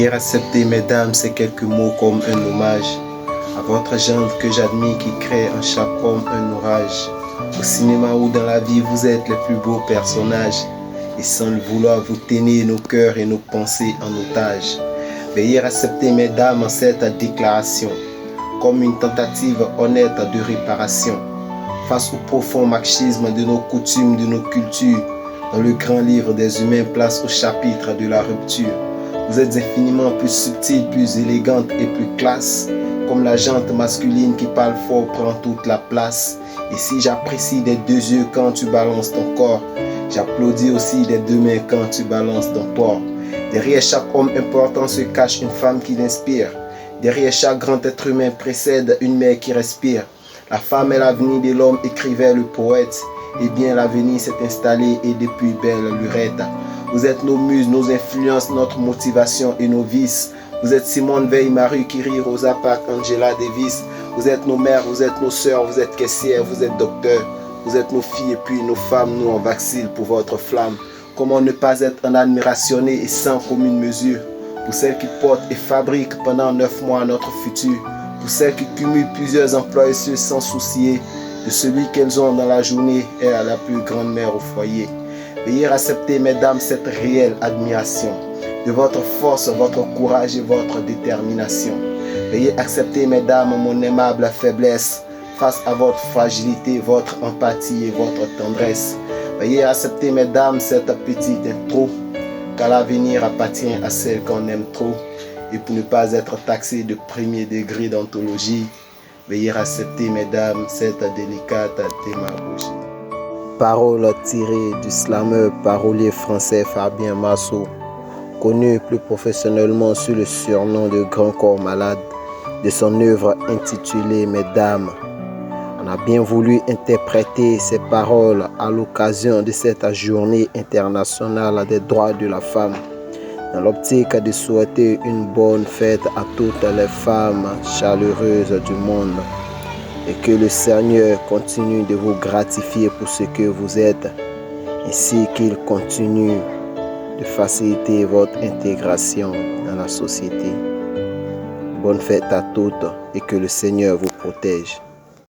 Veuillez accepter, mesdames, ces quelques mots comme un hommage à votre gendre que j'admire qui crée en chaque homme un orage. Au cinéma ou dans la vie, vous êtes les plus beaux personnages. Et sans le vouloir, vous tenez nos cœurs et nos pensées en otage. Veuillez accepter, mesdames, cette déclaration comme une tentative honnête de réparation face au profond machisme de nos coutumes, de nos cultures. Dans le grand livre des humains, place au chapitre de la rupture. Vous êtes infiniment plus subtile, plus élégante et plus classe. Comme la jante masculine qui parle fort prend toute la place. Et si j'apprécie des deux yeux quand tu balances ton corps, j'applaudis aussi des deux mains quand tu balances ton port. Derrière chaque homme important se cache une femme qui l'inspire. Derrière chaque grand être humain précède une mère qui respire. La femme est l'avenir de l'homme, écrivait le poète. Eh bien l'avenir s'est installé et depuis belle lurette. Vous êtes nos muses, nos influences, notre motivation et nos vices. Vous êtes Simone Veil, Marie Curie, Rosa Parks, Angela Davis. Vous êtes nos mères, vous êtes nos sœurs, vous êtes caissières, vous êtes docteurs. Vous êtes nos filles et puis nos femmes, nous on vacille pour votre flamme. Comment ne pas être en admiration et sans commune mesure pour celles qui portent et fabriquent pendant 9 mois notre futur. Pour celles qui cumulent plusieurs emplois et ce sans soucier de celui qu'elles ont dans la journée et à la plus grande mère au foyer. Veuillez accepter, mesdames, cette réelle admiration de votre force, votre courage et votre détermination. Veuillez accepter, mesdames, mon aimable faiblesse face à votre fragilité, votre empathie et votre tendresse. Veuillez accepter, mesdames, cette petite intro, car l'avenir appartient à celle qu'on aime trop. Et pour ne pas être taxé de premier degré d'anthologie, veuillez accepter, mesdames, cette délicate démagogie. Paroles tirées du slameur parolier français Fabien Marceau, connu plus professionnellement sous le surnom de Grand Corps Malade, de son œuvre intitulée Mesdames. On a bien voulu interpréter ces paroles à l'occasion de cette journée internationale des droits de la femme, dans l'optique de souhaiter une bonne fête à toutes les femmes chaleureuses du monde et que le Seigneur continue de vous gratifier pour ce que vous êtes, ainsi qu'il continue de faciliter votre intégration dans la société. Bonne fête à toutes et que le Seigneur vous protège.